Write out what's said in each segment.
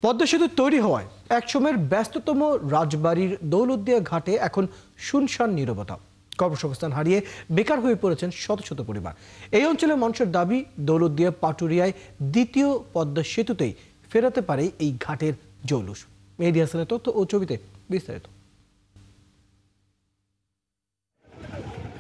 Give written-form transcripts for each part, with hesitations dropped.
পদ্মা সেতু তৈরি হওয়ায় একসময়ের ব্যস্ততম রাজবাড়ির দৌলতদিয়া ঘাটে এখন শুনশান নীরবতা। কর্মসংস্থান হারিয়ে বেকার হয়ে পড়েছেন শত শত পরিবার। এই অঞ্চলের মানুষের দাবি, দৌলতদিয়া পাটুরিয়ায় দ্বিতীয় পদ্মা সেতুতেই ফেরাতে পারে এই ঘাটের জৌলুস। মেহেদী হাসানের তথ্য ও ছবিতে বিস্তারিত।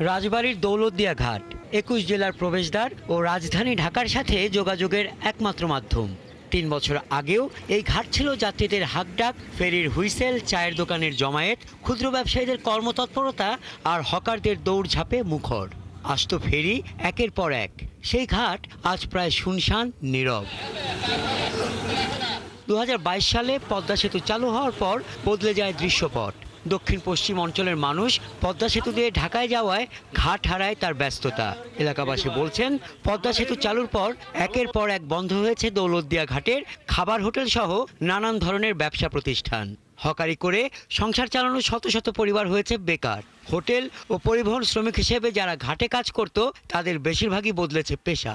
রাজবাড়ির দৌলতদিয়া ঘাট ২১ জেলার প্রবেশদ্বার ও রাজধানী ঢাকার সাথে যোগাযোগের একমাত্র মাধ্যম। ৩ বছর আগেও এই ঘাট ছিল যাত্রীদের হাকডাক, ফেরির হুইসেল, চায়ের দোকানের জমায়েত, ক্ষুদ্র ব্যবসায়ীদের কর্মতৎপরতা আর হকারদের দৌড়ঝাঁপে মুখর। আসত ফেরি একের পর এক। সেই ঘাট আজ প্রায় শুনশান, নীরব। ২০২২ সালে পদ্মা সেতু চালু হওয়ার পর বদলে যায় দৃশ্যপট। দক্ষিণ পশ্চিম অঞ্চলের মানুষ পদ্মা সেতু দিয়ে ঢাকায় যাওয়ায় ঘাট হারায় তার ব্যস্ততা। এলাকাবাসী বলছেন, পদ্মা সেতু চালুর পর একের পর এক বন্ধ হয়েছে দৌলতদিয়া ঘাটের খাবার হোটেল সহ নানান ধরনের ব্যবসা প্রতিষ্ঠান। হকারি করে সংসার চালানো শত শত পরিবার হয়েছে বেকার। হোটেল ও পরিবহন শ্রমিক হিসেবে যারা ঘাটে কাজ করত, তাদের বেশিরভাগই বদলেছে পেশা।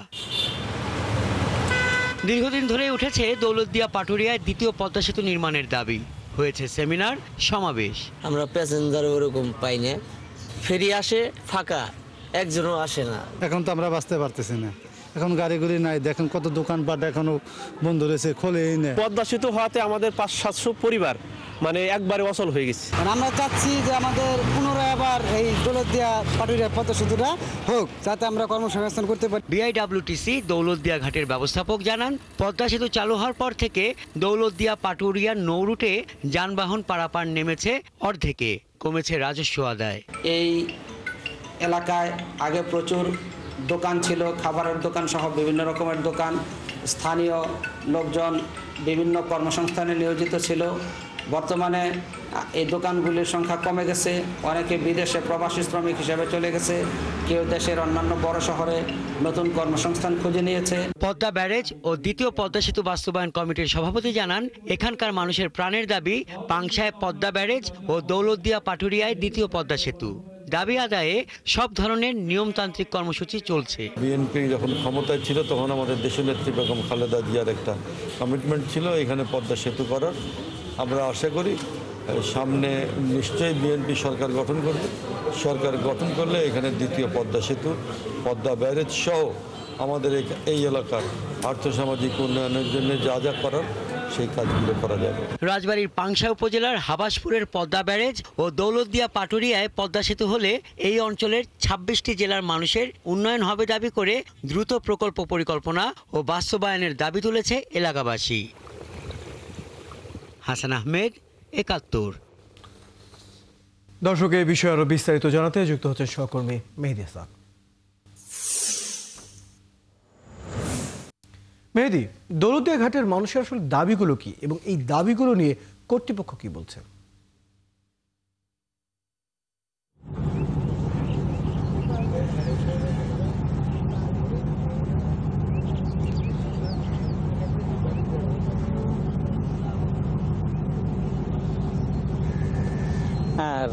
দীর্ঘদিন ধরে উঠেছে দৌলতদিয়া পাটুরিয়ায় দ্বিতীয় পদ্মা সেতু নির্মাণের দাবি। হয়েছে সেমিনার, সমাবেশ। আমরা প্যাসেঞ্জার ওরকম পাই না, ফেরি আসে ফাঁকা, একজনও আসে না। এখন তো আমরা বাঁচতে পারতেছি না, এখন গাড়িগুলি নাই, দেখেন কত দোকানপাট এখনো বন্ধ রয়েছে, খোলেই না। পদ্মা সেতু হওয়াতে আমাদের ৫০০-৭০০ পরিবার একবারে অচল হয়ে গেছে। আমরা চাচ্ছি যে আমাদের পুনরায় আবার এই দৌলতদিয়া পাটুরিয়া পদ্মা সেতুটা হোক, যাতে আমরা কর্মসংস্থান করতে পারি। বিআইডব্লিউটিসি দৌলতদিয়া ঘাটের ব্যবস্থাপক জানান, পদ্মা সেতু চালু হওয়ার পর থেকে দৌলতদিয়া পাটুরিয়া নৌ রুটে যানবাহন পারাপার নেমেছে অর্ধেকে, কমেছে রাজস্ব আদায়। এই এলাকায় আগে প্রচুর দোকান ছিল, খাবারের দোকান সহ বিভিন্ন রকমের দোকান। স্থানীয় লোকজন বিভিন্ন কর্মসংস্থানে নিয়োজিত ছিল। বর্তমানে এই দোকানগুলির সংখ্যা কমে গেছে, অনেকে বিদেশে প্রবাসী শ্রমিক হিসেবে চলে গেছে, কেউ দেশের অন্যান্য বড় শহরে নতুন কর্মসংস্থান খুঁজে নিয়েছে। পদ্মা ব্যারেজ ও দ্বিতীয় পদ্মা সেতু বাস্তবায়ন কমিটির সভাপতি জানান, এখানকার মানুষের প্রাণের দাবি পাংশায় পদ্মা ব্যারেজ ও দৌলতদিয়া পাটুরিয়ায় দ্বিতীয় পদ্মা সেতু। দাবি আদায়ে সব ধরনের নিয়মতান্ত্রিক কর্মসূচি চলছে। বিএনপি যখন ক্ষমতায় ছিল তখন আমাদের দেশনেত্রী বেগম খালেদা জিয়ার একটা কমিটমেন্ট ছিল এখানে পদ্মা সেতু করার। আমরা আশা করি সামনে নিশ্চয়ই বিএনপি সরকার গঠন করবে। সরকার গঠন করলে এখানে দ্বিতীয় পদ্মা সেতু, পদ্মা ব্যারেজ সহ আমাদের এই এলাকার আর্থসামাজিক উন্নয়নের জন্য যা যা করার সেই কাজগুলো করা যাবে। রাজবাড়ীর পাংশা উপজেলার হাবাসপুরের পদ্মা ব্যারেজ ও দৌলতদিয়া পাটুরিয়ায় পদ্মা সেতু হলে এই অঞ্চলের ২৬টি জেলার মানুষের উন্নয়ন হবে দাবি করে দ্রুত প্রকল্প পরিকল্পনা ও বাস্তবায়নের দাবি তুলেছে এলাকাবাসী। হাসান আহমেদ, ৭১। দর্শক, এই বিষয়ে আরো বিস্তারিত জানাতে যুক্ত হচ্ছে সহকর্মী মেহেদী হাসান। মেহেদী, দৌলতদিয়া ঘাটের মানুষের আসলে দাবিগুলো কি এবং এই দাবিগুলো নিয়ে কর্তৃপক্ষ কি বলছে?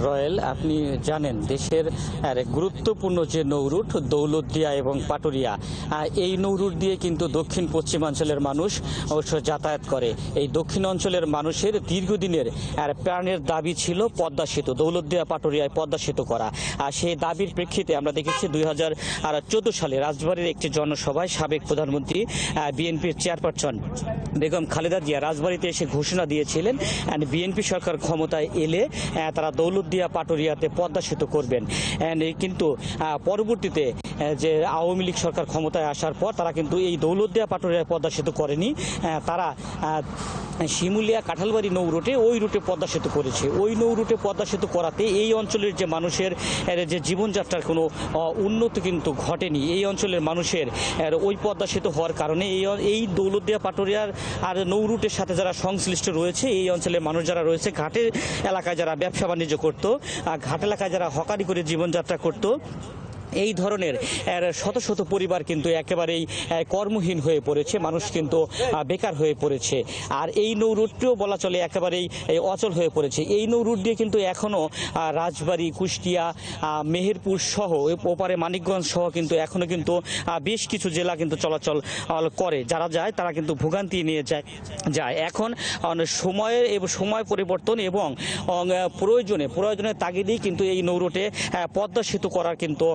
রয়েল, আপনি জানেন দেশের গুরুত্বপূর্ণ যে নৌরুট দৌলতদিয়া এবং পাটুরিয়া, এই নৌরুট দিয়ে কিন্তু দক্ষিণ পশ্চিমাঞ্চলের মানুষ অবশ্য যাতায়াত করে। এই দক্ষিণ অঞ্চলের মানুষের দীর্ঘদিনের প্রাণের দাবি ছিল পদ্মা সেতু, দৌলতদিয়া পাটুরিয়ায় পদ্মা সেতু করা। আর সেই দাবির প্রেক্ষিতে আমরা দেখেছি ২০১৪ সালে রাজবাড়ির একটি জনসভায় সাবেক প্রধানমন্ত্রী বিএনপির চেয়ারপারসন বেগম খালেদা জিয়া রাজবাড়িতে এসে ঘোষণা দিয়েছিলেন বিএনপি সরকার ক্ষমতায় এলে তারা দৌলতদিয়া পাটুরিয়াতে পদ্মা সেতু করবেন। কিন্তু পরবর্তীতে যে আওয়ামী লীগ সরকার ক্ষমতায় আসার পর তারা কিন্তু এই দৌলতদিয়া পাটুরিয়ায় পদ্মা সেতু করেনি। তারা শিমুলিয়া কাঁঠালবাড়ি নৌ রুটে ওই রুটে পদ্মা সেতু করেছে। ওই নৌ রুটে পদ্মা সেতু করাতে এই অঞ্চলের যে মানুষের যে জীবনযাত্রার কোনো উন্নতি কিন্তু ঘটেনি। এই অঞ্চলের মানুষের ওই পদ্মা সেতু হওয়ার কারণে এই দৌলতদিয়া পাটুরিয়ার আর নৌ রুটের সাথে যারা সংশ্লিষ্ট রয়েছে, এই অঞ্চলের মানুষ যারা রয়েছে, ঘাটের এলাকায় যারা ব্যবসা বাণিজ্য করতো, ঘাট এলাকায় যারা হকারি করে জীবনযাত্রা করতো, এই ধরনের শত শত পরিবার কিন্তু একেবারেই কর্মহীন হয়ে পড়েছে, মানুষ কিন্তু বেকার হয়ে পড়েছে। আর এই নৌ রুটটিও বলা চলে একেবারেই অচল হয়ে পড়েছে। এই নৌ রুট দিয়ে কিন্তু এখনও রাজবাড়ী, কুষ্টিয়া, মেহেরপুর সহ ওপারে মানিকগঞ্জ সহ কিন্তু এখনও কিন্তু বেশ কিছু জেলা কিন্তু চলাচল করে। যারা যায় তারা কিন্তু ভোগান্তি নিয়ে যায়। এখন সময় পরিবর্তন এবং প্রয়োজনে তাগিদেই কিন্তু এই নৌ রুটে পদ্মা সেতু করার কিন্তু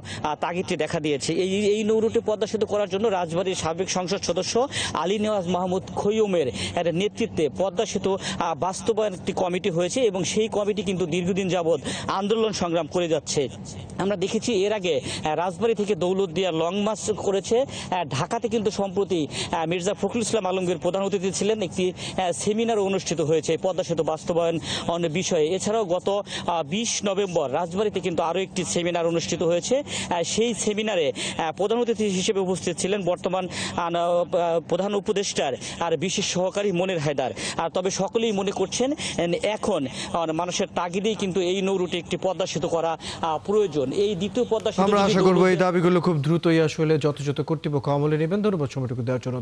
তাগিদটি দেখা দিয়েছে। এই নৌ রুটে পদ্মা সেতু করার জন্য রাজবাড়ীর সাবেক সংসদ সদস্য আলী নেওয়াজ মাহমুদ খৈয়ুমের নেতৃত্বে পদ্মা সেতু বাস্তবায়ন একটি কমিটি হয়েছে এবং সেই কমিটি কিন্তু দীর্ঘদিন যাবৎ আন্দোলন সংগ্রাম করে যাচ্ছে। আমরা দেখেছি এর আগে রাজবাড়ী থেকে দৌলতদিয়া লং মার্চ করেছে। ঢাকাতে কিন্তু সম্প্রতি মির্জা ফখরুল ইসলাম আলমগীর প্রধান অতিথি ছিলেন। একটি সেমিনার অনুষ্ঠিত হয়েছে পদ্মা সেতু বাস্তবায়ন বিষয়ে। এছাড়াও গত 20 নভেম্বর রাজবাড়ীতে কিন্তু আরও একটি সেমিনার অনুষ্ঠিত হয়েছে। সেই সেমিনারে প্রধান অতিথি হিসেবে উপস্থিত ছিলেন বর্তমান প্রধান উপদেষ্টার আর বিশেষ সহকারী মনির হায়দার। তবে সকলেই মনে করছেন এখন মানুষের তাগিদেই কিন্তু এই নৌ রুটে একটি পদ্মা সেতু করা প্রয়োজন। এই দ্বিতীয় পদ্মা সেতু আমরা আশা করব এই দাবিগুলো খুব দ্রুতই আসলে যথাযথ কর্তৃপক্ষ আমলে নেবেন। ধন্যবাদ সময়টুকু দেওয়ার জন্য।